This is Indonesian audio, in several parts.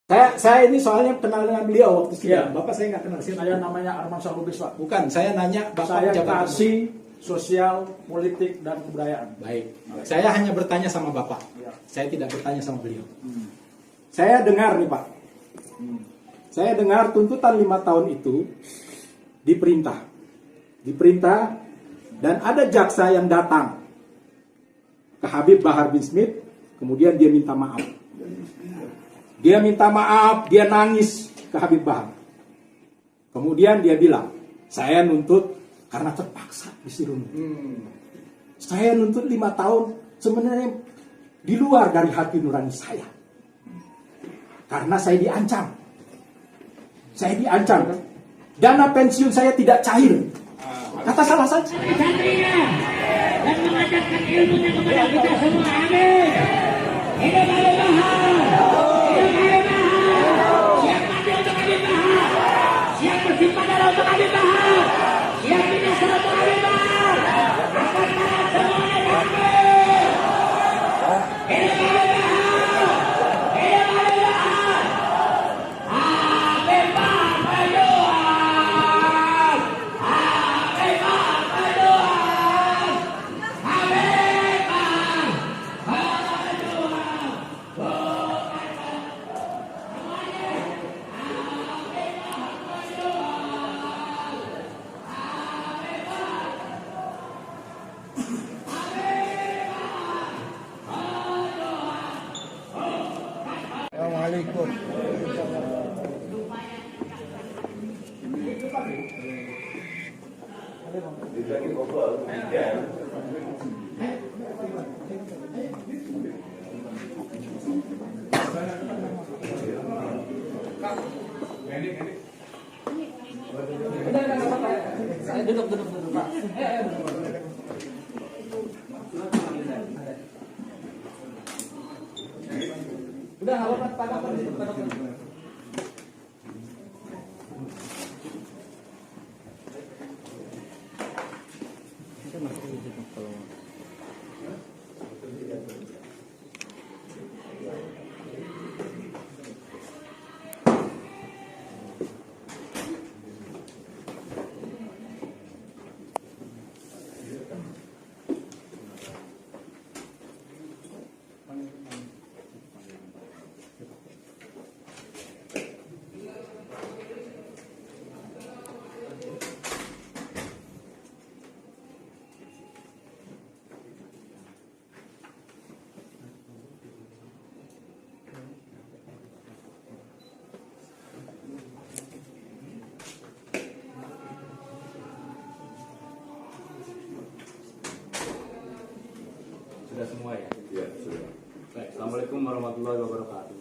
Saya ini soalnya kenal dengan beliau waktu sidang. Iya. Bapak saya nggak kenal. Saya namanya Arman Salubis, Pak. Bukan, saya nanya Bapak Saya jabatan. kasih sosial, politik, dan kebudayaan. Baik. Saya hanya bertanya sama Bapak. Ya. Saya tidak bertanya sama beliau. Saya dengar nih Pak. Saya dengar tuntutan 5 tahun itu diperintah. Dan ada jaksa yang datang ke Habib Bahar bin Smith, kemudian dia minta maaf. Dia minta maaf, dia nangis ke Habib Bahar. Kemudian dia bilang, saya nuntut karena terpaksa disuruh. Saya nuntut 5 tahun sebenarnya di luar dari hati nurani saya. Karena saya diancam. Dana pensiun saya tidak cair. Kata salah satu. Dan mengajarkan ilmunya kepada kita semua. Amin. Hidup Habib Bahar. Siap bersimpah darah untuk Habib Bahar. Siap binasa untuk Habib Bahar. Angkat tangan semuanya takbir. Hidup Habib Bahar. Hidup Habib Bahar. Habib Bahar berjuang. Habib Bahar berjuang. Habib Bahar berjuang. Assalamualaikum. Saya duduk, Pak. Udah, nggak apa-apa, Pak. Sudah semua ya? Ya, sudah. Baik, Assalamualaikum warahmatullahi wabarakatuh.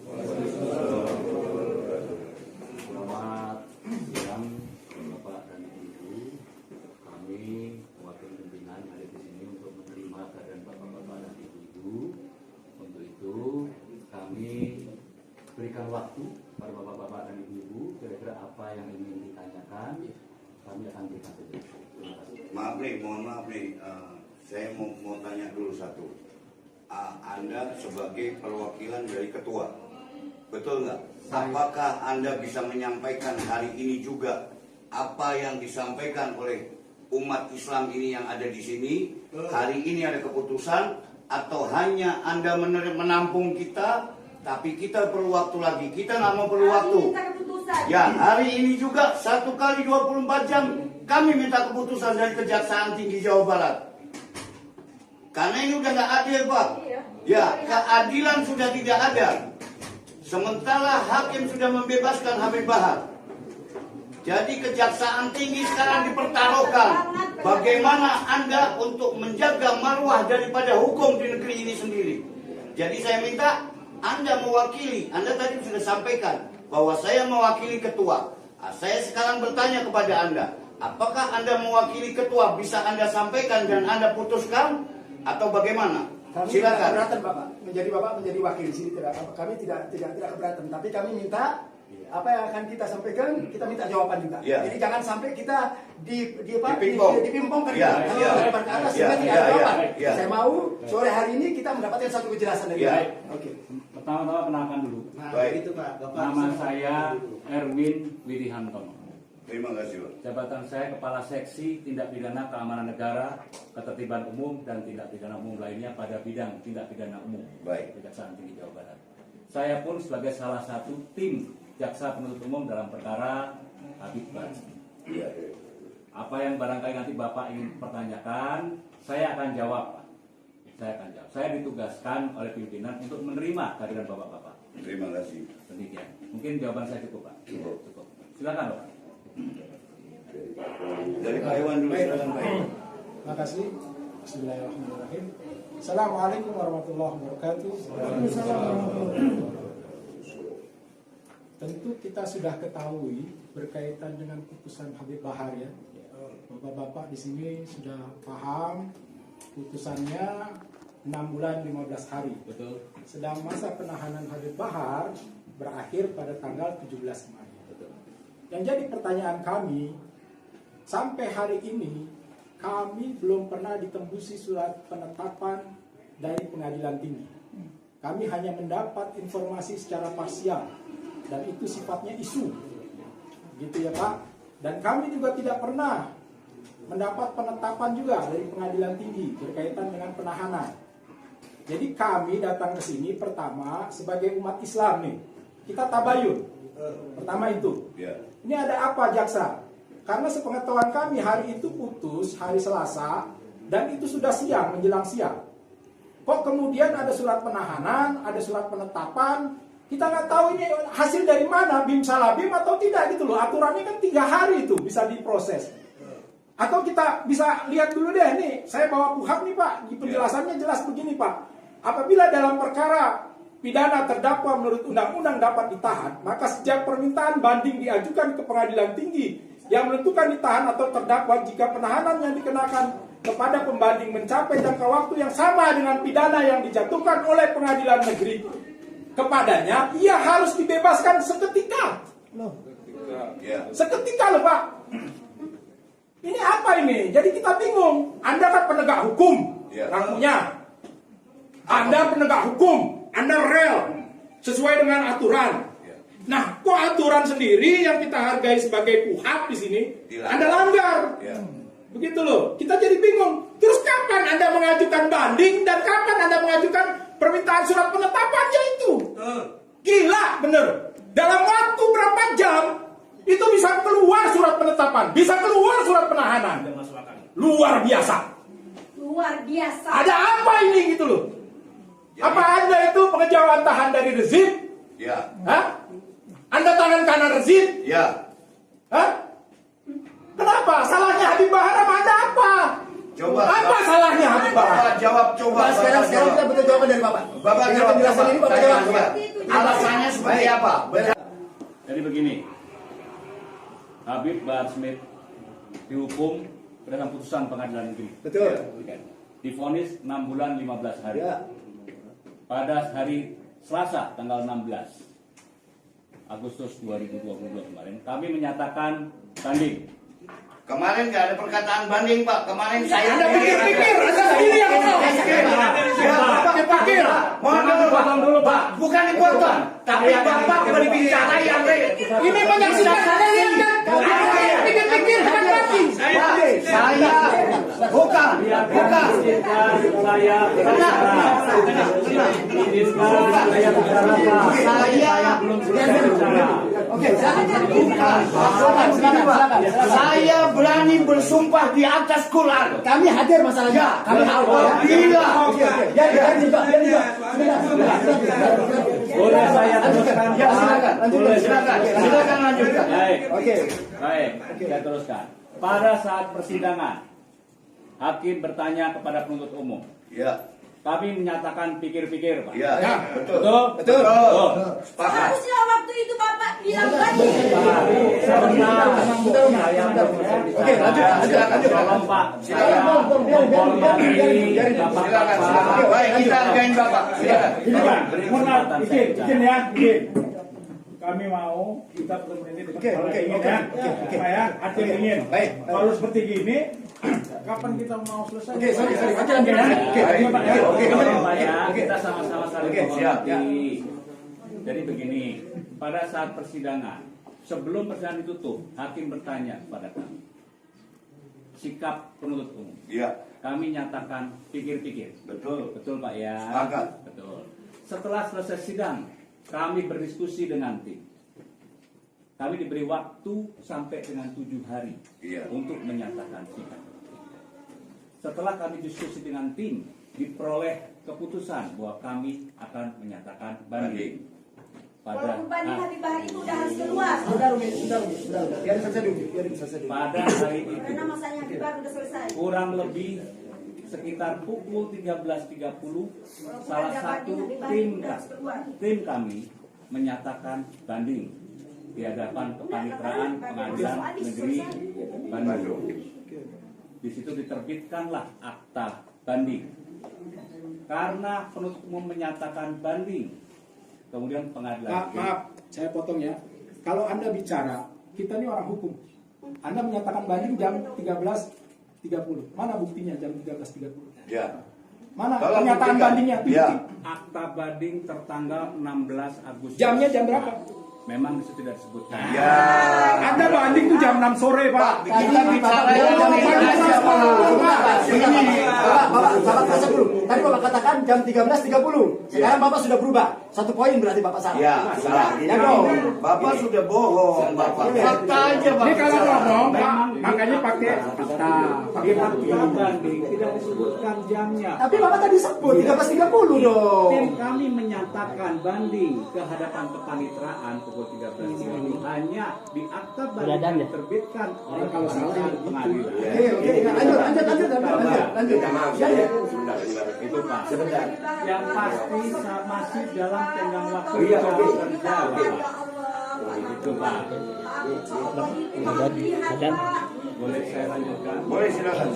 Selamat siang Bapak dan Ibu. Kami wakil pimpinan hadir di sini untuk menerima keadaan Bapak-bapak dan Ibu-ibu. Untuk itu kami berikan waktu pada Bapak-bapak dan Ibu-ibu. Kira-kira apa yang ingin ditanyakan, kami akan berikan saja. Terima kasih. Mohon maaf nih, saya mau tanya dulu satu. Anda sebagai perwakilan dari ketua, betul nggak? Apakah Anda bisa menyampaikan hari ini juga apa yang disampaikan oleh umat Islam ini yang ada di sini? Hari ini ada keputusan atau hanya Anda menampung kita, tapi kita perlu waktu lagi? Kita nggak mau perlu waktu. Ya, hari ini juga 1 kali 24 jam kami minta keputusan dari Kejaksaan Tinggi Jawa Barat. Karena ini udah nggak adil, Pak. Ya, keadilan sudah tidak ada. Sementara hakim sudah membebaskan Habib Bahar. Jadi Kejaksaan Tinggi sekarang dipertaruhkan. Bagaimana Anda untuk menjaga marwah daripada hukum di negeri ini sendiri. Jadi saya minta Anda mewakili. Anda tadi sudah sampaikan bahwa saya mewakili ketua. Saya sekarang bertanya kepada Anda. Apakah Anda mewakili ketua? Bisa Anda sampaikan dan Anda putuskan? Atau bagaimana? Kami Silakan. tidak keberatan Bapak menjadi wakil di sini. Kami tidak keberatan, tapi kami minta apa yang akan kita sampaikan, kita minta jawaban juga. Ya. Jadi jangan sampai kita dipimpongkan sehingga tidak ada jawaban. Ya. Saya mau sore hari ini kita mendapatkan satu kejelasan dari Ya. Bapak. Oke. Pertama-tama kenalkan dulu. Nah, Baik. itu Pak. Bapak Nama bisa saya ngomong dulu. Erwin Widihantono. Terima kasih Pak. Jabatan saya Kepala Seksi Tindak Pidana Keamanan Negara, Ketertiban Umum, dan Tindak Pidana Umum lainnya pada bidang tindak pidana umum. Baik. Kejaksaan Tinggi Jawa Barat. Saya pun sebagai salah satu tim jaksa penuntut umum dalam perkara Habib Bahar. Iya. Apa yang barangkali nanti Bapak ingin pertanyakan, saya akan jawab, Pak. Saya akan jawab. Saya ditugaskan oleh pimpinan untuk menerima kehadiran Bapak-Bapak. Terima kasih. Demikian. Mungkin jawaban saya cukup, Pak. Cukup. Cukup. Silakan, Bapak. Dari Pak Iwan dulu, Baik. silakan Pak Iwan. Terima kasih. Bismillahirrahmanirrahim. Assalamualaikum warahmatullahi wabarakatuh. Tentu kita sudah ketahui berkaitan dengan putusan Habib Bahar ya. Bapak-bapak di sini sudah paham putusannya 6 bulan 15 hari. Betul. Sedang masa penahanan Habib Bahar berakhir pada tanggal 17 Kemarin. Betul. Yang jadi pertanyaan kami, sampai hari ini kami belum pernah ditembusi surat penetapan dari pengadilan tinggi. Kami hanya mendapat informasi secara parsial dan itu sifatnya isu, gitu ya Pak. Dan kami juga tidak pernah mendapat penetapan juga dari pengadilan tinggi berkaitan dengan penahanan. Jadi kami datang ke sini pertama sebagai umat Islam nih, kita tabayun. Pertama itu. Ya. Ini ada apa jaksa? Karena sepengetahuan kami hari itu putus hari Selasa dan itu sudah siang menjelang siang. Kok kemudian ada surat penahanan, ada surat penetapan? Kita nggak tahu ini hasil dari mana, bim salah bim atau tidak gitu loh. Aturannya kan 3 hari itu bisa diproses. Atau kita bisa lihat dulu deh nih, saya bawa kuhab nih Pak, di penjelasannya jelas begini Pak. Apabila dalam perkara pidana terdakwa menurut undang-undang dapat ditahan, maka sejak permintaan banding diajukan ke pengadilan tinggi yang menentukan ditahan atau terdakwa jika penahanan yang dikenakan kepada pembanding mencapai jangka waktu yang sama dengan pidana yang dijatuhkan oleh pengadilan negeri kepadanya, ia harus dibebaskan seketika. Ya. Seketika loh Pak. Ini apa ini? Jadi kita bingung. Anda kan penegak hukum, Ya. ngakunya. Anda penegak hukum, Anda rel sesuai dengan aturan. Ya. Nah, kok aturan sendiri yang kita hargai sebagai kuhab di sini, Dilanggar. Anda langgar. Ya. Begitu loh. Kita jadi bingung. Terus kapan Anda mengajukan banding dan kapan Anda mengajukan permintaan surat penetapannya itu? Gila, bener. Dalam waktu berapa jam itu bisa keluar surat penetapan, bisa keluar surat penahanan. Luar biasa. Luar biasa. Ada apa ini gitu loh? Apa Anda itu pengejauhan tahan dari rezim? Ya. Hah? Anda tangan kanan rezim? Ya. Hah? Kenapa? Salahnya Habib Bahar sama Anda apa? Coba. Apa salahnya Habib Bahar? Bapak jawab, coba. Pak, sekarang Bapak jawab. kita butuh jawaban dari Bapak. Bapak Dengan jawab. penjelasan Bapak. ini Bapak Tanya, jawab. ya. Alasannya Alasannya seperti apa? Jadi begini, Habib Bahar Smith dihukum berdasarkan putusan pengadilan negeri. Betul. Divonis 6 bulan 15 hari. Ya. Pada hari Selasa tanggal 16 Agustus 2022 kemarin, kami menyatakan banding. Kemarin nggak ada perkataan banding Pak. Kemarin saya. Anda pikir-pikir, Anda sendiri yang ngomong. Pikir-pikir. Mohon Potong dulu, Pak. Bukan dipotong, tapi Bapak berbicara yang real. Ini menyaksikan Anda lihat kan? Anda pikir-pikir bukan lagi. Saya bukan. Saya bicara. Saya belum selesai bicara. Oke, silakan. Bukan. Saya berani bersumpah di atas Quran. Kami hadir masalahnya. Kami hadir. Apabila Oke. Jadi Pak. Sebentar. Boleh saya teruskan? Ya, silakan. Lanjutkan. silakan lanjutkan. Baik. Oke. Baik, saya teruskan. Pada saat persidangan, hakim bertanya kepada penuntut umum. Ya, Kami menyatakan pikir-pikir, Pak. ya, betul. Betul? Betul. Sepakat. Harusnya waktu itu Bapak bilang tadi. Oke, lanjut. Tolong, Pak. Saya menghormati Silakan, silakan. Baik, kita hargain Bapak. Silakan. Ini Pak, mohon maaf, Kesempatan saya izin bicara. ya, izin. Kami mau kita perlu menit Oke. Pak ya, hati ingin. Baik. Kalau seperti gini, kapan kita mau selesai? Oke, sorry. Oke, Lanjut ya. Oke, Oke, Pak ya. oke. Pak ya, kita sama-sama saling Oke, siap. menghormati. Jadi begini, pada saat persidangan, sebelum persidangan ditutup, hakim bertanya kepada kami, sikap penuntut umum. Iya, Kami nyatakan pikir-pikir. betul. Betul Pak ya? Sepakat. Betul. Setelah selesai sidang, kami berdiskusi dengan tim. Kami diberi waktu sampai dengan 7 hari Iya. untuk menyatakan sikap. Setelah kami diskusi dengan tim, diperoleh keputusan bahwa kami akan menyatakan banding. Walaupun banding Habib Bahar itu udah harus keluar. Sudah, Umi. Biarin selesai dulu. Pada hari itu, Karena masanya Habib Bahar udah selesai. kurang lebih sekitar pukul 13.30, salah satu tim kami menyatakan banding di hadapan kepaniteraan Pengadilan Negeri Bandung. Di situ diterbitkanlah akta banding. Karena penuntut umum menyatakan banding, kemudian pengadilan Maaf, saya potong ya. Kalau Anda bicara, kita ini orang hukum. Anda menyatakan banding jam 13.30. Mana buktinya jam 13.30? Ya. Mana Tolong pernyataan buktikan. bandingnya? Ya. akta banding tertanggal 16 Agustus. Jamnya jam berapa? Memang itu tidak disebutkan. Ya. Anda banding tuh jam 6 sore, Pak. Tadi Bapak dulu. Tadi Bapak katakan jam 13.30. Sekarang Bapak sudah berubah. 1 poin berarti Bapak salah. Ya, salah. Ya dong. Bapak sudah bohong, Bapak. Fakta aja, Ini kalau ngomong, Pak, Memang makanya pakai fakta. Pakai Di bukti. akta banding tidak disebutkan jamnya. Tapi Bapak tadi sebut 13.30 dong. Tim kami menyatakan banding ke hadapan kepaniteraan pukul 13.30 hanya di akta banding yang diterbitkan oleh Kalau salah, pengadilan. Oke. Lanjut. Ya. Itu Pak. Sebentar. Yang pasti masih dalam tenggang waktu Iya, jam oke. kerja, Pak. Itu Pak. Boleh saya lanjutkan? Boleh, silakan.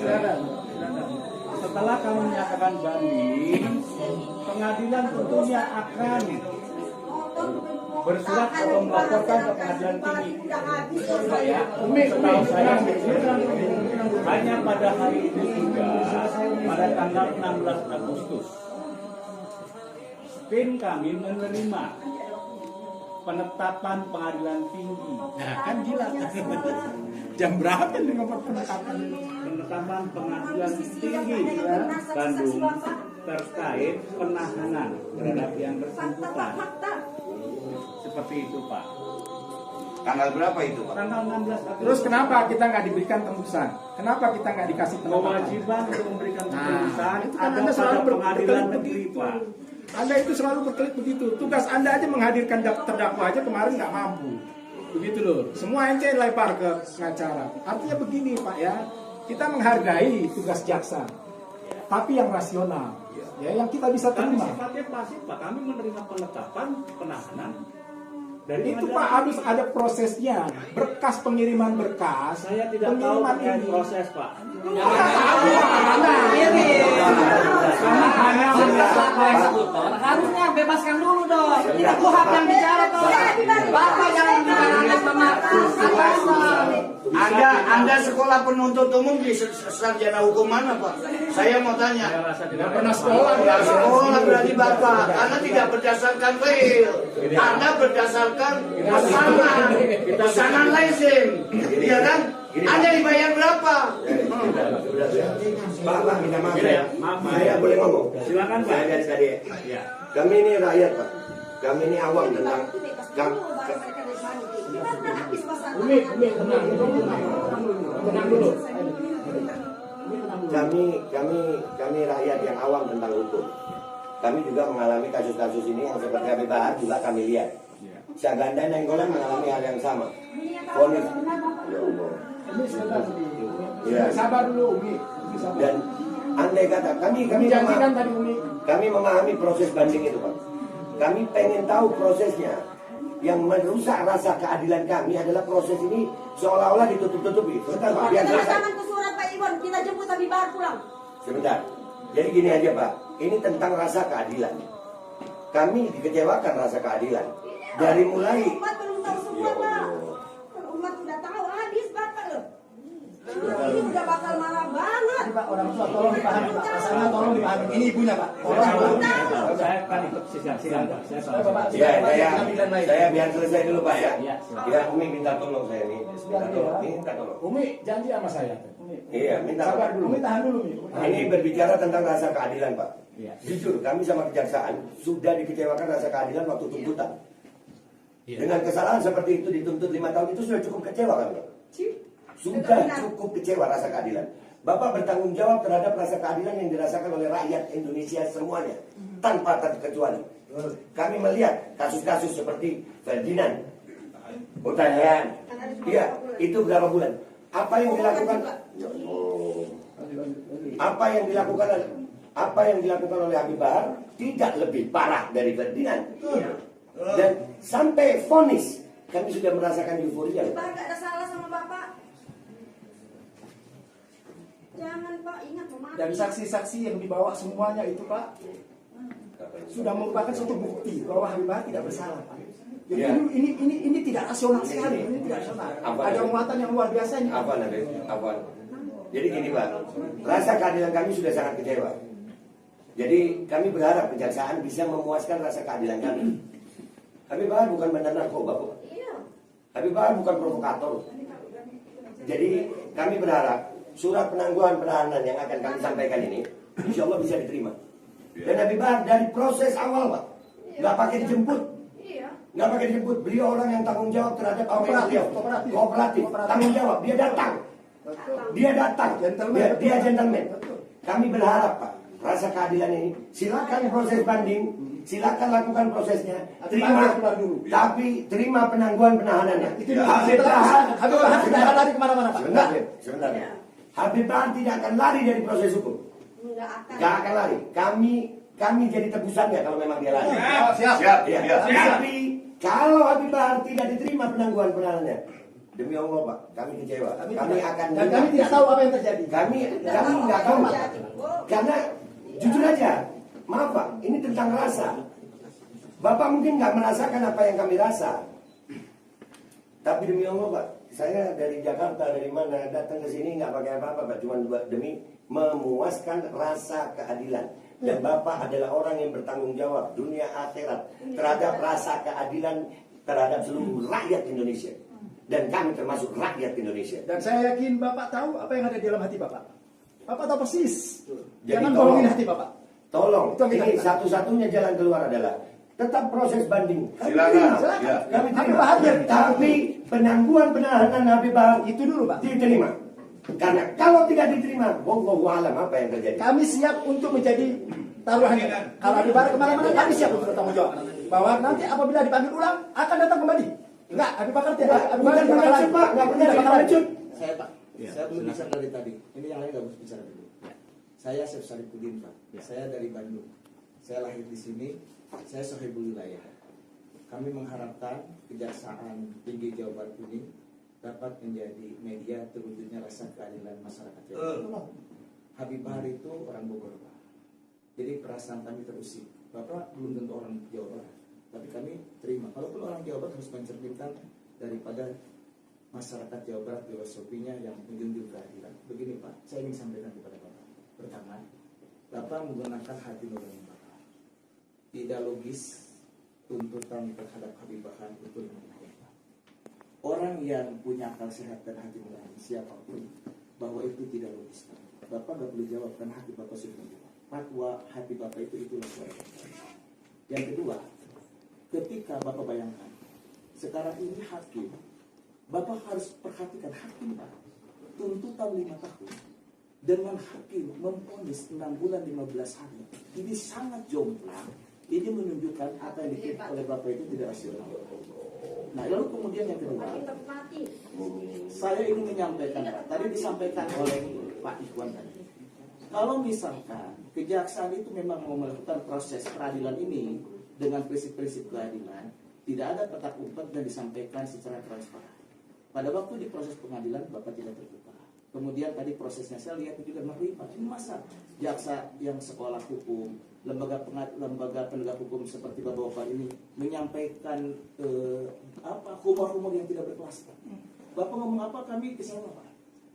Setelah kami menyatakan banding, pengadilan tentunya akan bersurat atau melaporkan ke pengadilan tinggi. Pak ya, setahu saya hanya pada hari ini juga, pada tanggal 16 Agustus, tim kami menerima penetapan pengadilan tinggi. Nah, kan gila. Jam berapa dengan penetapan? Penetapan pengadilan tinggi Bandung terkait penahanan terhadap yang bersangkutan. Seperti itu Pak. Tanggal berapa itu, Pak? Tanggal 16 Agustus. Terus kenapa kita nggak diberikan tembusan? Kenapa kita nggak dikasih penetapan? Kewajiban untuk memberikan tembusan itu kan ada Anda selalu pada pengadilan berkelit negeri begitu. Pak. Anda itu selalu berkelit begitu. Tugas Anda aja menghadirkan terdakwa aja kemarin nggak mampu. Begitu loh. Semua ente lempar ke pengacara. Artinya begini Pak ya, kita menghargai tugas jaksa, tapi yang rasional, ya yang kita bisa Kami terima. sifatnya pasif Pak. Kami menerima penetapan penahanan dari Itu pengadilan Pak tinggi. harus ada prosesnya, berkas pengiriman berkas. Saya tidak tahu pengiriman terkait ini. proses Pak. Kami hanya menyatakan harusnya bebaskan dulu dong. Tidak kuhab yang bicara toh. Bapak jangan bicara atas nama atasan. Anda sekolah penuntut umum di sarjana hukum mana, Pak? Saya mau Saya tanya. rasa tidak pernah sekolah. Nggak sekolah berarti Bapak, karena tidak berdasarkan real. Anda berdasarkan pesanan lazim, iya kan? Anda dibayar berapa? Pak, minta maaf Tidak, ya. maaf, Pak. Saya boleh ngomong. Silakan Pak. Saya dari tadi. Ya. Kami ini rakyat, Pak. Kami ini awam tentang Umi, tenang dulu. kami rakyat yang awam tentang hukum. Kami juga mengalami kasus-kasus ini yang seperti Habib Bahar juga kami lihat. Syaganda Nenggolan mengalami hal yang sama. Ponis. Ya Allah. Ya. Sabar dulu Umi. Sabar. Dan andai kata kami Janjikan tadi Umi. kami memahami proses banding itu, Pak. Kami pengen tahu prosesnya. Yang merusak rasa keadilan kami adalah proses ini seolah-olah ditutup-tutupi. Sebentar, Pak. Biar selesai. Tangan ke surat Pak Iwan, kita jemput Habib Bahar pulang. Sebentar. Jadi gini aja, Pak. Ini tentang rasa keadilan. Kami dikecewakan rasa keadilan. Dari mulai Umat belum tahu semua Pak. Kalau umat udah tahu habis Bapak loh. Ini udah bakal marah banget. dihormati Pak, orang tua tolong dipahami Pak, rasanya tolong dipahami. Ini ibunya Pak, tolong dipahami. Saya akan ikut silakan Pak. Saya Bapak, Ya, lain. saya biar selesai dulu Pak ya. Iya, Ya, Umi minta tolong saya nih. Minta tolong. Umi janji sama saya. Iya, minta Sabar tolong. dulu. Umi tahan dulu Umi. Ini berbicara tentang rasa keadilan Pak. Iya. Jujur, kami sama kejaksaan sudah dikecewakan rasa keadilan waktu tuntutan. Dengan kesalahan seperti itu dituntut 5 tahun itu sudah cukup kecewa kan Pak? Sudah cukup kecewa rasa keadilan. Bapak bertanggung jawab terhadap rasa keadilan yang dirasakan oleh rakyat Indonesia semuanya tanpa terkecuali. Kami melihat kasus-kasus seperti Ferdinand, Utayan, iya itu berapa bulan? Apa yang dilakukan? Apa yang dilakukan oleh Habib Bahar tidak lebih parah dari Ferdinand. Dan sampai vonis kami sudah merasakan euforia. Bapak gak ada salah sama Bapak. Jangan Pak, ingat mau mati. Dan saksi-saksi yang dibawa semuanya itu Pak sudah merupakan suatu bukti bahwa Habib Bahar tidak bersalah Pak. Jadi Ya. ini tidak rasional sekali, ini tidak rasional. Apa? Ada muatan yang luar biasa ini. Apa nanti? Apa? Jadi gini Pak, rasa keadilan kami sudah sangat kecewa. Jadi kami berharap kejaksaan bisa memuaskan rasa keadilan kami. Habib Bahar bukan bandar narkoba kok. Iya. Habib Bahar bukan provokator. Jadi kami berharap surat penangguhan penahanan yang akan kami sampaikan ini, insya Allah bisa diterima. Dan Habib Bahar dari proses awal Pak, nggak pakai dijemput, Iya. nggak pakai dijemput. Beliau orang yang tanggung jawab terhadap apa yang beliau Kooperatif. tanggung jawab. Dia datang, dia datang, dia gentleman. Kami berharap Pak, rasa keadilan ini silakan proses banding, silakan lakukan prosesnya, terima, tapi terima penangguhan penahanannya. Habib Bahar tidak akan lari kemana-mana Pak. sebentar. Habib Bahar tidak akan lari dari proses hukum. Enggak akan. Gak akan lari. Kami jadi tebusannya kalau memang dia lari. Siap. Ya. Tapi kalau Habib Bahar tidak diterima penangguhan penahanannya, demi Allah Pak, kami kecewa. Kami akan Dan kami tidak tahu apa yang terjadi. kami nggak tahu karena jujur aja, maaf Pak, ini tentang rasa. Bapak mungkin nggak merasakan apa yang kami rasa, tapi demi Allah Pak, saya dari Jakarta dari mana datang ke sini nggak pakai apa-apa Pak, cuma demi memuaskan rasa keadilan. Dan Bapak adalah orang yang bertanggung jawab dunia akhirat terhadap rasa keadilan terhadap seluruh rakyat Indonesia. Dan kami termasuk rakyat Indonesia. Dan saya yakin Bapak tahu apa yang ada di dalam hati Bapak. Bapak tahu persis. Jadi Jangan tolong. bohongin hati Bapak. Tolong, Itu yang kita ini minta. satu-satunya jalan keluar adalah tetap proses banding. Silakan. Kami Habib terima. Bahar dia Tapi penangguhan penahanan Habib Bahar itu dulu Pak. diterima. Karena kalau tidak diterima, wallahu alam apa yang terjadi. Kami siap untuk menjadi taruhannya. Kalau Habib Bahar kemana-mana, kami siap untuk bertanggung jawab. Bahwa nanti apabila dipanggil ulang, akan datang kembali. Enggak, Habib Bahar tidak. Habib Bahar Bukan tidak bakal pengecut lagi. Pak, nggak pernah Tidak bakal lagi. pengecut. Saya Pak, saya belum bicara dari tadi. Ini yang lain harus bicara dulu. Saya Chef Saripudin Pak. Saya dari Bandung. Saya lahir di sini. Saya sohibul wilayah. Kami mengharapkan Kejaksaan Tinggi Jawa Barat ini dapat menjadi media terwujudnya rasa keadilan masyarakat Jawa Barat. Habib Bahar itu orang Bogor Pak. Jadi perasaan kami terusik. Bapak belum tentu orang Jawa Barat, tapi kami terima. Kalaupun orang Jawa Barat harus mencerminkan daripada masyarakat Jawa Barat filosofinya yang menjunjung keadilan. Begini Pak, saya ingin sampaikan kepada Bapak. Pertama, Bapak menggunakan hati nurani Bapak. Tidak logis tuntutan terhadap Habib Bahar itu menurut Bapak. Orang yang punya akal sehat dan hati nurani siapapun bahwa itu tidak logis Pak. Bapak nggak perlu jawab karena hati Bapak sudah menjawab. Fatwa hati Bapak itu itulah suara. Yang kedua, ketika Bapak bayangkan sekarang ini hakim, Bapak harus perhatikan hakim Pak, tuntutan 5 tahun dengan hakim memvonis 6 bulan 15 hari. Ini sangat jomplang. Ini menunjukkan apa yang dikatakan oleh Bapak itu tidak rasional. Nah, lalu kemudian yang kedua, saya ingin menyampaikan Pak, tadi disampaikan oleh Pak Ikhwan tadi. Kalau misalkan kejaksaan itu memang mau melakukan proses peradilan ini dengan prinsip-prinsip keadilan, tidak ada petak umpet dan disampaikan secara transparan. Pada waktu di proses pengadilan Bapak tidak terbuka. Kemudian tadi prosesnya saya lihat juga Pak, ini masa jaksa yang sekolah hukum, lembaga penegak hukum seperti Bapak ini menyampaikan humor-humor yang tidak berkelas. Bapak ngomong apa kami ke sana Pak.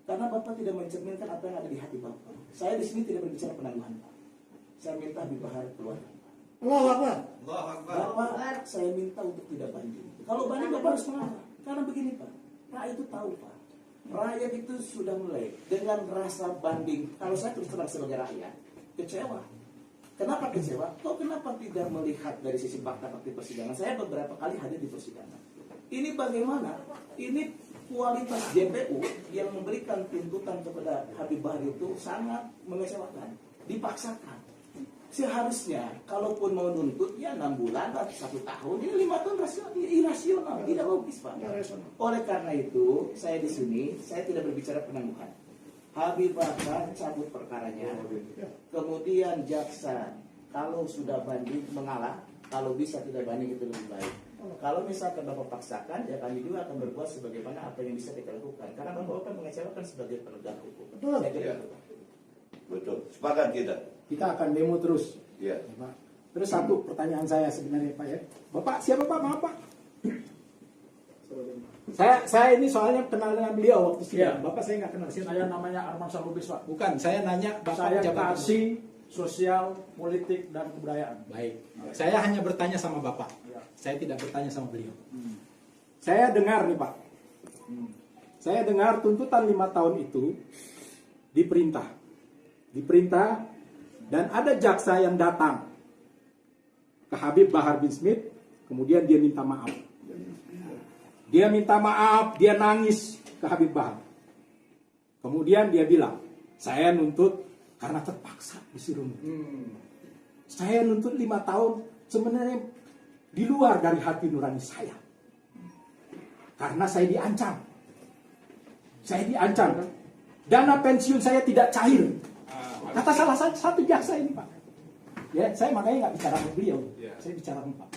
Karena Bapak tidak mencerminkan apa yang ada di hati Bapak. Saya di sini tidak berbicara penangguhan, Pak. Saya minta Habib Bahar keluar. Allahu Akbar. Bapak, saya minta untuk tidak banding. Kalau banding Bapak harus mengalah. Karena begini Pak, rakyat itu tahu Pak. Rakyat itu sudah mulai dengan rasa banding. Kalau saya terus terang sebagai rakyat, kecewa. Kenapa kecewa? Kok kenapa tidak melihat dari sisi fakta-fakta persidangan? Saya beberapa kali hadir di persidangan. Ini bagaimana? Ini kualitas JPU yang memberikan tuntutan kepada Habib Bahar itu sangat mengecewakan. Dipaksakan. Seharusnya, kalaupun mau nuntut, ya 6 bulan, 1 tahun, ini 5 tahun irasional, tidak logis Pak. Oleh karena itu, saya di sini, saya tidak berbicara penangguhan. Habib Bahar cabut perkaranya, kemudian jaksa, kalau sudah banding mengalah, kalau bisa tidak banding itu lebih baik. Kalau misalkan Bapak paksakan, ya kami juga akan berbuat sebagaimana apa yang bisa kita lakukan. Karena Bapak akan mengecewakan sebagai penegak hukum. Betul. Saya kira itu. Betul. Sepakat kita. Kita akan demo terus. Iya. Ya, Pak. Terus satu pertanyaan saya sebenarnya Pak ya. Bapak siapa Pak? Maaf Pak. Saya ini soalnya kenal dengan beliau waktu sidang. Iya. Bapak saya nggak kenal. Saya namanya Arman Salubis, Pak. Bukan, saya nanya Bapak Saya jabatan. kasih sosial, politik, dan kebudayaan. Baik. Saya hanya bertanya sama Bapak. Ya. Saya tidak bertanya sama beliau. Saya dengar nih Pak. Saya dengar tuntutan 5 tahun itu diperintah. Dan ada jaksa yang datang ke Habib Bahar bin Smith, kemudian dia minta maaf. Dia minta maaf, dia nangis ke Habib Bahar. Kemudian dia bilang, saya nuntut karena terpaksa disuruh nuntut. Saya nuntut 5 tahun sebenarnya di luar dari hati nurani saya. Karena saya diancam. Dana pensiun saya tidak cair. Kata salah satu jaksa ini Pak. Ya, saya makanya nggak bicara sama beliau. Saya bicara sama Pak.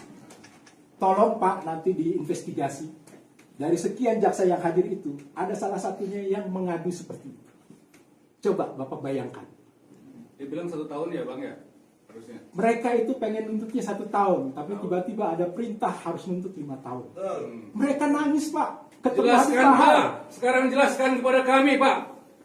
Tolong Pak nanti diinvestigasi. Dari sekian jaksa yang hadir itu, ada salah satunya yang mengadu seperti itu. Coba Bapak bayangkan. Dia bilang 1 tahun ya Bang ya? Harusnya. Mereka itu pengen nuntutnya 1 tahun, tapi tiba-tiba ada perintah harus nuntut 5 tahun. Mereka nangis Pak. Ketemu Habib Jelaskan Bahar. Pak. Sekarang jelaskan kepada kami Pak.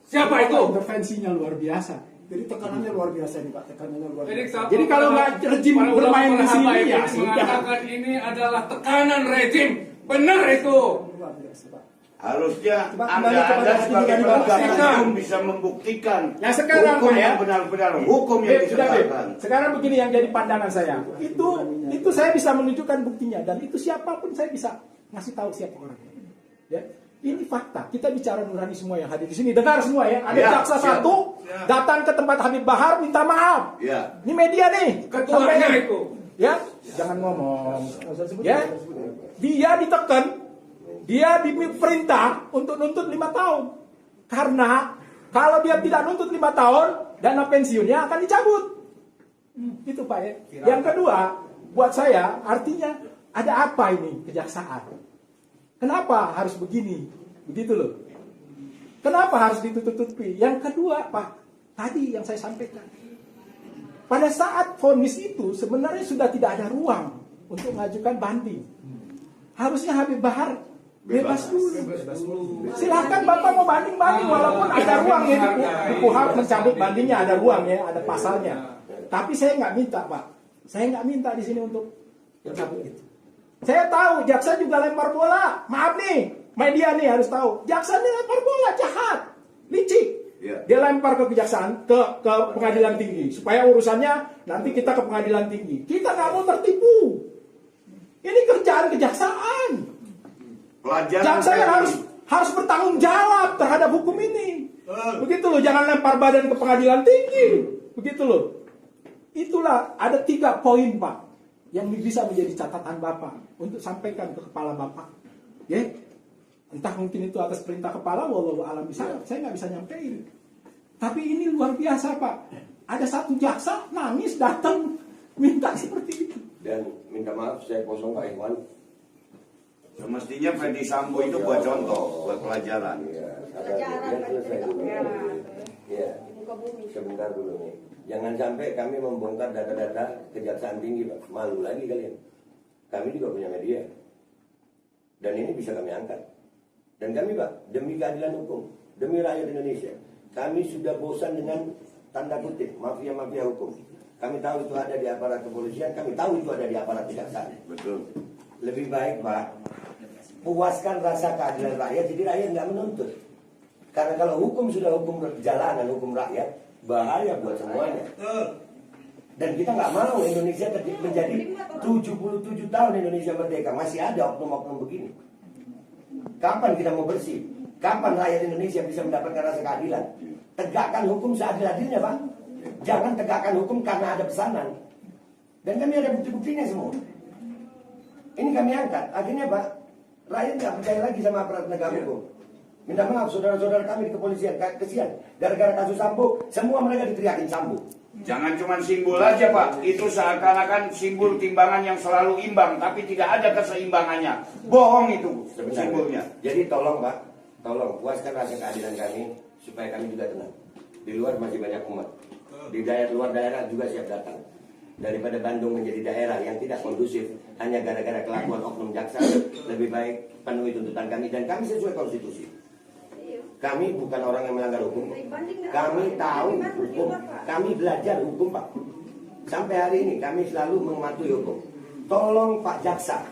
Siapa itu? Intervensinya luar biasa. Jadi tekanannya luar biasa nih Pak, tekanannya luar biasa. Jadi kalau nggak rejim para bermain di ulama sini habaib ya ini sudah. mengatakan ini adalah tekanan rejim. Benar itu. Luar biasa Pak. Harusnya Coba kembali kepada Anda hati sebagai nurani penegak Bapak. hukum bisa membuktikan Nah, sekarang, hukum Pak, ya. yang benar-benar hukum yang Beb, sudah, Beb. ditegakkan. Sekarang begini yang jadi pandangan saya. Itu saya bisa menunjukkan buktinya dan itu siapapun saya bisa ngasih tahu siapa orangnya. Ya. Ini fakta. Kita bicara nurani semua yang hadir di sini. Dengar semua ya. Ada Ya, jaksa siap. satu datang ke tempat Habib Bahar minta maaf. Ya. Ini media nih. Ketuanya Sampai- itu. Ya, jangan ngomong. Ya, dia ditekan, dia diperintah untuk nuntut 5 tahun. Karena kalau dia tidak nuntut 5 tahun, dana pensiunnya akan dicabut. Itu Pak ya. Yang kedua, buat saya artinya ada apa ini kejaksaan? Kenapa harus begini? Begitu loh. Kenapa harus ditutup-tutupi? Yang kedua, Pak, tadi yang saya sampaikan. Pada saat vonis itu sebenarnya sudah tidak ada ruang untuk mengajukan banding. Harusnya Habib Bahar bebas dulu. Silahkan Bapak mau banding-banding walaupun ada ruang ya. Kuhap mencabut bandingnya, ada ruang ya, ada pasalnya. Tapi saya nggak minta Pak. Saya nggak minta di sini untuk mencabut itu. Saya tahu jaksa juga lempar bola. Maaf nih, media nih harus tahu. Jaksa ini lempar bola, jahat, licik. Ya. Dia lempar ke kejaksaan, ke pengadilan tinggi. Supaya urusannya nanti kita ke pengadilan tinggi. Kita nggak mau tertipu. Ini kerjaan kejaksaan. Pelajaran Jaksa yang harus bertanggung jawab terhadap hukum ini. Begitu loh, jangan lempar badan ke pengadilan tinggi. Begitu loh. Itulah ada 3 poin Pak yang bisa menjadi catatan Bapak untuk sampaikan ke kepala Bapak. Ya, entah mungkin itu atas perintah kepala, wallahu alam bisa, saya nggak bisa nyampein. Tapi ini luar biasa Pak. Ada satu jaksa nangis datang minta seperti itu. Dan minta maaf saya potong Pak Iwan. Semestinya Ferdi Sambo itu buat contoh, buat pelajaran. Iya, dia selesai dulu. Iya, sebentar dulu nih. Jangan sampai kami membongkar data-data kejaksaan tinggi, Pak. Malu lagi kalian. Kami juga punya media. Dan ini bisa kami angkat. Dan kami, Pak, demi keadilan hukum, demi rakyat Indonesia. Kami sudah bosan dengan tanda kutip mafia-mafia hukum. Kami tahu itu ada di aparat kepolisian, kami tahu itu ada di aparat kejaksaan. Betul. Lebih baik Pak, puaskan rasa keadilan rakyat, jadi rakyat nggak menuntut. Karena kalau hukum sudah hukum jalanan, hukum rakyat, bahaya buat semuanya. Dan kita nggak mau Indonesia menjadi 77 tahun Indonesia merdeka, masih ada oknum-oknum begini. Kapan kita mau bersih? Kapan rakyat Indonesia bisa mendapatkan rasa keadilan? Tegakkan hukum seadil-adilnya Pak. Jangan tegakkan hukum karena ada pesanan. Dan kami ada bukti-buktinya semua. Ini kami angkat. Akhirnya Pak, rakyat nggak percaya lagi sama aparat penegak hukum. Minta maaf saudara-saudara kami di kepolisian, kesian. Gara-gara kasus Sambo, semua mereka diteriakin Sambo. Jangan cuma simbol aja Pak, itu seakan-akan simbol timbangan yang selalu imbang, tapi tidak ada keseimbangannya. Bohong itu simbolnya. Jadi tolong Pak, tolong puaskan rasa keadilan kami supaya kami juga tenang. Di luar masih banyak umat. Di luar daerah juga siap datang. Daripada Bandung menjadi daerah yang tidak kondusif hanya gara-gara kelakuan oknum jaksa, lebih baik penuhi tuntutan kami dan kami sesuai konstitusi. Kami bukan orang yang melanggar hukum. Kami tahu hukum. Kami belajar hukum Pak. Sampai hari ini kami selalu mematuhi hukum. Tolong Pak Jaksa,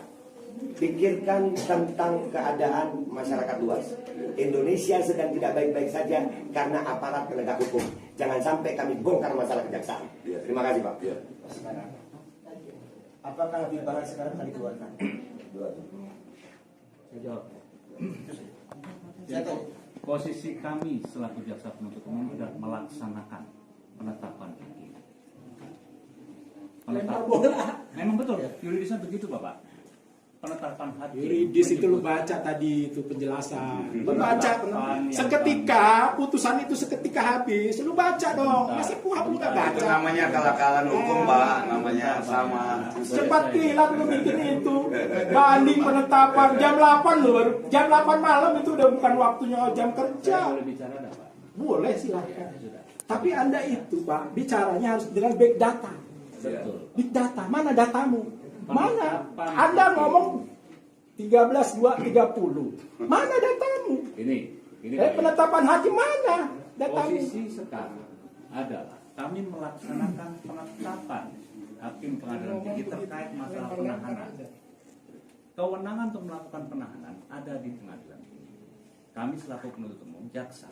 pikirkan tentang keadaan masyarakat luas. Indonesia sedang tidak baik-baik saja karena aparat penegak hukum. Jangan sampai kami bongkar masalah kejaksaan. Terima kasih Pak. Sekarang, apakah Habib Bahar sekarang akan dikeluarkan? Saya jawab. Saya tahu. Posisi kami selaku jaksa penuntut umum sudah melaksanakan penetapan hakim. Memang betul, yuridisnya begitu Bapak. Penetapan hakim. Yuridis itu lu baca tadi itu penjelasan. Lu baca seketika putusan itu seketika habis. Lu baca dong. Masih puhap lu nggak baca. Itu namanya kalakalan hukum Pak, namanya sama. Cepat kilat lu bikin itu. Banding penetapan jam 8 lu baru. Jam 8 malam itu udah bukan waktunya jam kerja. Boleh bicara ada Pak? Boleh silahkan. Tapi Anda itu Pak, bicaranya harus dengan big data. Betul. Big data, mana datamu? Mana? Anda ngomong 13.230. Mana datamu? Ini Penetapan hakim mana datamu? posisi sekarang adalah kami melaksanakan penetapan hakim pengadilan tinggi terkait masalah penahanan. Kewenangan untuk melakukan penahanan ada di pengadilan tinggi. Kami selaku penuntut umum jaksa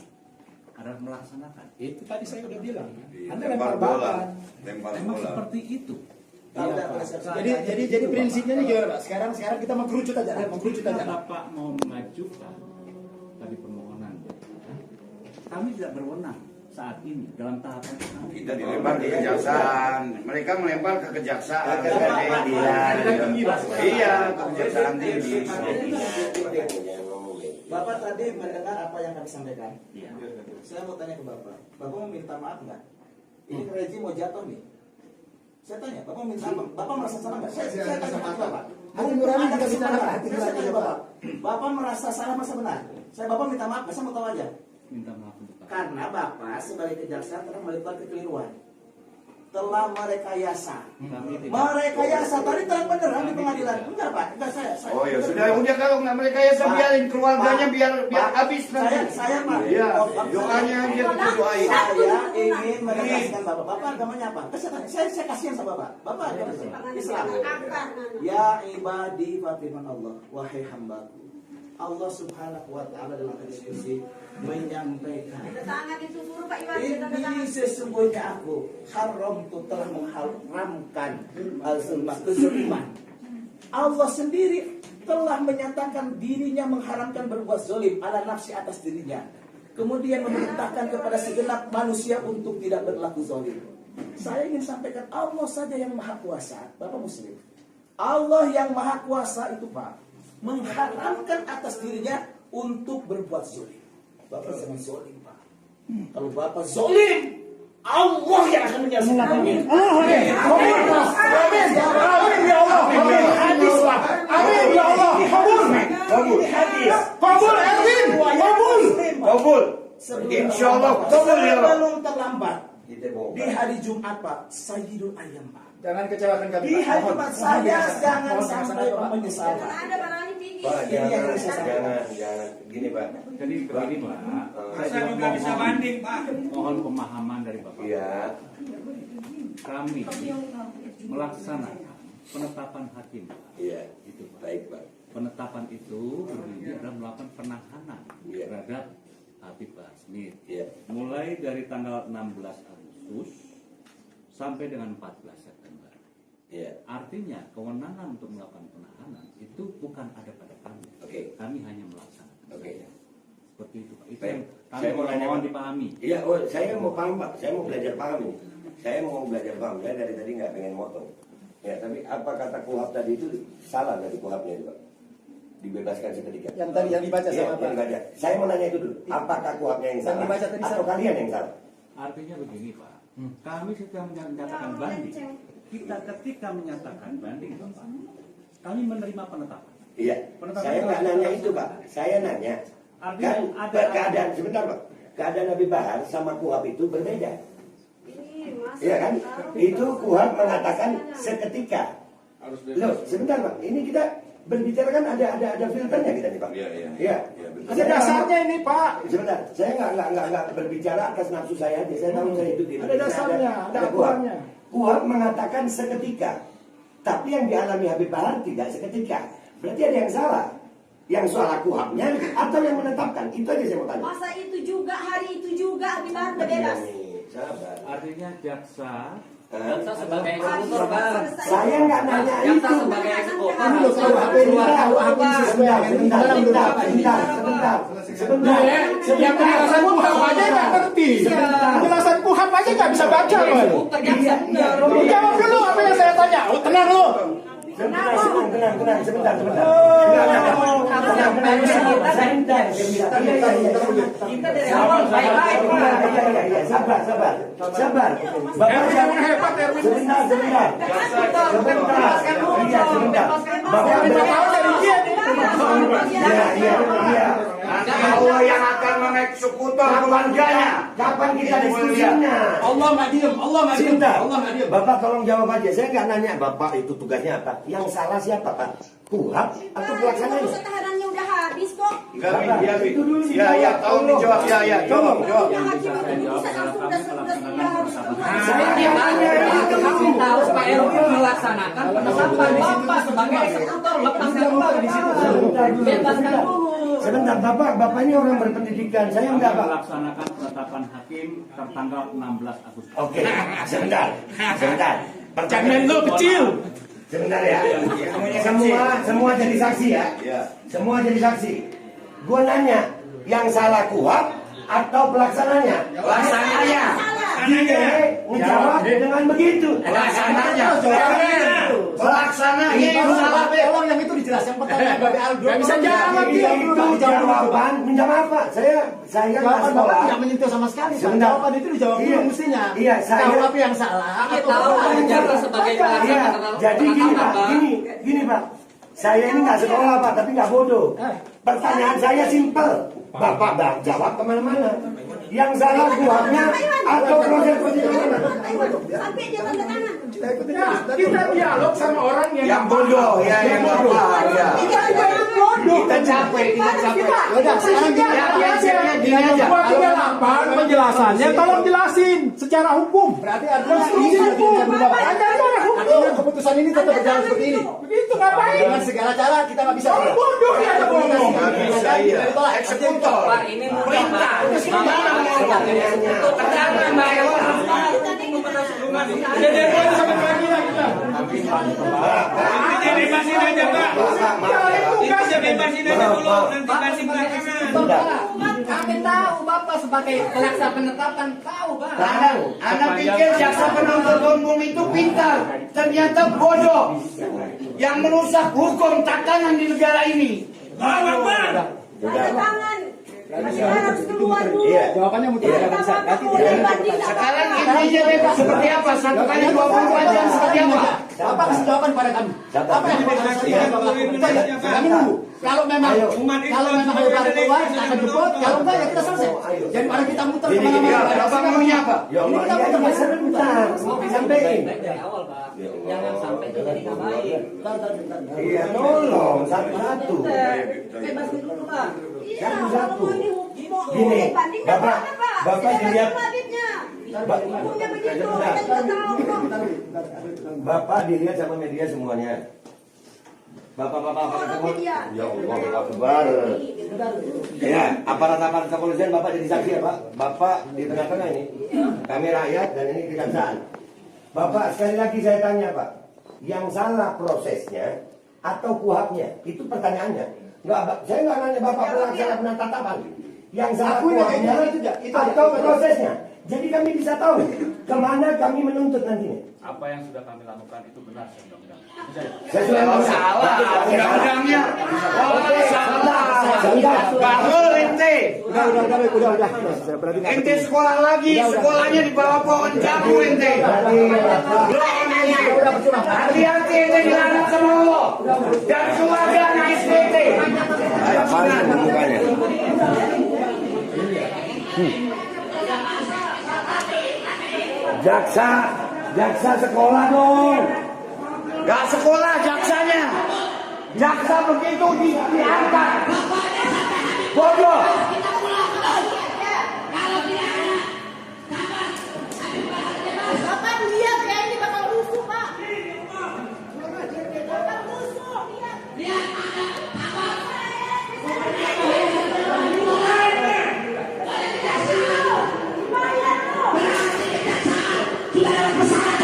adalah melaksanakan. Itu tadi saya udah bilang. Anda Lempar lempar bola. bahan. Lempar Memang bola. seperti itu. Iya, Pak. Jadi prinsipnya ini gimana Pak? Sekarang kita mengkerucut aja, mengkerucut aja. Bapak mau mengajukan tadi permohonan, kami tidak berwenang saat ini dalam tahapan kami. Kita dilempar ke kejaksaan. Mereka melempar ke kejaksaan. Iya, ke kejaksaan tinggi. Bapak tadi mendengar apa yang kami sampaikan. Iya. Saya mau tanya ke Bapak. Bapak mau minta maaf nggak? Ini rezim mau jatuh nih. Saya tanya, Bapak minta maaf. Bapak merasa salah nggak? Saya tanya ke Bapak. Hati nurani juga bisa Saya benar. tanya Bapak. Bapak merasa salah masa benar? Bapak minta maaf, saya mau tahu aja. Minta maaf untuk apa? Karena Bapak sebagai kejaksaan telah melakukan kekeliruan. Telah merekayasa. Tadi terang beneran di pengadilan. Enggak Pak, enggak saya. Oh ya sudah, udah kalau nggak merekayasa biarin keluarganya biar habis nanti. Saya Pak. Iya, doanya biar kita doain. Saya ingin menegaskan Bapak. Bapak agamanya apa? Saya kasihan sama Bapak. Bapak agamanya Islam. Ya ibadi fa firman Allah, wahai hambaku. Allah Subhanahu wa taala dalam hadis qudsi menyampaikan, ini sesungguhnya aku haram tu telah mengharamkan al-zulma, kezaliman. Allah sendiri telah menyatakan dirinya mengharamkan berbuat zalim ala nafsi atas dirinya. Kemudian memerintahkan kepada segenap manusia untuk tidak berlaku zalim. Saya ingin sampaikan Allah saja yang maha kuasa. Bapak Muslim, Allah yang maha kuasa itu Pak mengharamkan atas dirinya untuk berbuat zalim. Bapak jangan zalim Pak. Kalau Bapak zalim, Allah yang akan menyaksikan. Amin. Amin ya Allah. Hadis Pak. Amin ya Allah. Kabul. Hadis. Kabul Erwin. Kabul. Insyaallah kabul ya Allah. Sebelum terlambat di hari Jumat Pak, Sayyidul Ayyam Pak. Jangan kecewakan kami. Di Pak. Mohon. hadapan saya Mohon jangan mohon sampai dilaksanakan, Pak. menyesal. Ada barangnya tinggi. Pak, jangan. Gini Pak. Jadi begini Pak, Saya juga bisa banding, Pak. mohon pemahaman dari Bapak. Iya. Kami melaksanakan penetapan hakim. Iya. Itu Pak. Baik Pak. Penetapan itu berarti adalah melakukan penahanan Iya. terhadap Habib Bahar Smith. Iya. Mulai dari tanggal 16 Agustus sampai dengan 14 September. Iya. Artinya kewenangan untuk melakukan penahanan itu bukan ada pada kami. Oke. Kami hanya melaksanakan. Oke. Seperti itu Pak. Itu Baik. yang kami Saya mau nanya, mohon Pak. dipahami. Iya, saya mau paham Pak. Saya mau belajar paham ini. Saya mau belajar paham. Saya dari tadi nggak pengen motong. Ya, tapi apa kata kuhab tadi itu salah dari kuhabnya itu Pak? Dibebaskan seketika. Yang tadi yang dibaca Iya, sama yang Pak. dibaca. Saya mau nanya itu dulu. Apakah kuhabnya yang Yang salah? dibaca tadi Atau salah. kalian yang salah? Artinya begini Pak, kami sedang menyatakan banding. Kita ketika menyatakan banding Bapak, kami menerima penetapan. Iya. Saya nggak nanya itu Pak. Saya nanya. Artinya Kan ada- keadaan sebentar Pak. Keadaan Nabi Bahar sama kuhab itu berbeda. Iya kan? Itu kuhab mengatakan seketika. Loh, sebentar Pak. Ini kita berbicara kan ada filternya kita nih Pak. Iya. Ada dasarnya ini Pak. Sebentar, saya nggak berbicara atas nafsu saya aja. Saya tahu saya hidup di Ada Indonesia. dasarnya, ada kuhab. aturannya. Kuhab mengatakan seketika. Tapi yang dialami Habib Bahar tidak seketika. Berarti ada yang salah. Yang salah kuhabnya atau yang menetapkan? Itu aja saya mau tanya. Masa itu juga, hari itu juga Habib Bahar udah bebas. Sabar. Artinya jaksa Jaksa sebagai Hari eksekutor, Pak. selesai. Saya nggak nanya Jaksa itu. sebagai eksekutor. Ini loh KUHP ini KUHP Sebentar. Yang penjelasan kuhab aja nggak ngerti. Penjelasan kuhab aja nggak bisa baca loh. Jawab dulu apa yang saya tanya. Oh, tenang lu. Tenang. Sebentar. Kita dari awal baik-baik, Pak. Sabar. Bapak Erwin hebat Erwin. sebentar. Iya, sebentar. Bapak Lima tahun dari dia nih. Iya. Allah yang akan mengeksekutor keluarganya. Kapan kita diskusinya? Allah nggak diem. Sebentar. Allah nggak diem. Bapak tolong jawab aja. Saya nggak nanya Bapak itu tugasnya apa. Yang salah siapa Pak? Kuhab atau pelaksananya? Masa tahanannya udah habis kok. Enggak, Min. Itu dulu Ya, tolong dijawab. Ya, tolong. Udah hakim udah bisa langsung udah harus keluar. Saya tanya kami tahu Pak Erwin melaksanakan penetapan Bapak sebagai eksekutor. Lepaskan dulu di situ. Bebaskan dulu. Sebentar, Bapak ini orang berpendidikan. Saya enggak Pak. melaksanakan penetapan hakim tertanggal 16 Agustus. Oke, sebentar. Jangan lu kecil. Sebentar ya. Semua jadi saksi ya. Ya. Semua jadi saksi. Gua nanya, yang salah kuhab atau pelaksananya? Pelaksananya. Dia menjawab dengan begitu. Pelaksananya. Pelaksananya Ini yang salah. tolong yang itu dijelaskan pertanyaan Bapak Aldo. Nggak bisa jawab dia. Itu jawaban menjawab apa? Saya nggak Jawaban Bapak sekolah. tidak menyentuh sama sekali. Pak. Sebentar. Jawaban itu dijawab dulu Iya. mestinya. Iya, saya- KUHP yang salah. Kita atau tahu Bapak ada yang jaksa salah. sebagai Iya, pelaksana jadi gini Pak, penetapan, gini Pak. Saya ini nggak sekolah Pak, tapi nggak bodoh. Pertanyaan saya simpel. Bapak jawab kemana-mana. Yang salah kuhabnya atau proses persidangan? Sampai dia tanda tangan. Kita dialog sama orang Yang bodoh, ya, yang nggak paham, ya. Kita capek. Udah, sekarang gini. Gini aja. 238 penjelasannya tolong jelasin secara hukum. Berarti artinya Konstruksi ini sudah hukum. diingat dulu, Bapak. Ajarkan hukum. Artinya keputusan ini tetap berjalan seperti ini. Begitu ngapain? Dengan segala cara kita nggak bisa. Orang bodoh dia ada ngomong. Nggak bisa, iya. Eksekutor. Pak ini mudah Pak. Pertanyaan Mbak Erwin. Jadi boleh sampai pagi lah kita. Kita bebasin aja, Pak. Kita bebasin aja dulu, nanti kasih belakangan. Kami tahu Bapak sebagai pelaksana penetapan tahu Pak. Anda pikir jaksa penuntut umum itu pintar, ternyata bodoh. Yang merusak hukum tatanan di negara ini. Bapak. Tanda tangan. Harus keluar dulu. Iya. Jawabannya mungkin tidak bisa. Nanti Sekarang intinya bebas seperti apa? 1 kali 24 jam seperti apa? Bapak kasih jawaban pada kami. Apa yang harus kami nunggu. Kalau memang Habib Bahar keluar, kita akan jemput. Kalau enggak ya kita selesai. Jadi pada kita muter kemana-mana. Bapak maunya apa? Ini kita muter sebentar. Mau disampaikan. Dari awal Pak, jangan sampai jadi nggak baik. Iya, tolong satu-satu. Bebasin dulu Pak. Satu-satu. Gini, Bapak dilihat. Bapak dilihat sama media semuanya. Bapak-bapak ketemu. Ya Allah, Akbar. Ya, aparat kepolisian Bapak jadi saksi ya Pak. Bapak di tengah-tengah ini. Kami rakyat dan ini kejaksaan. Bapak sekali lagi saya tanya Pak, yang salah prosesnya atau kuhapnya? Itu pertanyaannya. Saya nggak nanya Bapak pelaksana penetapan. Yang salah kuhapnya atau prosesnya. Jadi kami bisa tahu kemana kami menuntut nantinya. Apa yang sudah kami lakukan itu benar undang-undang. Saya sudah Salah undang-undangnya. Bahul ente. Udah. Ente sekolah lagi, sekolahnya di bawah pohon jambu ente. Hati-hati ente dilarang sama Allah. Dan keluarga anak istri ente. paling mukanya. Jaksa sekolah dong. Gak sekolah jaksanya. Jaksa begitu diangkat. Bodoh. Bapak lihat ya, ini bakal rusuh Pak. Bakal rusuh, lihat. Kita dalam pesawat.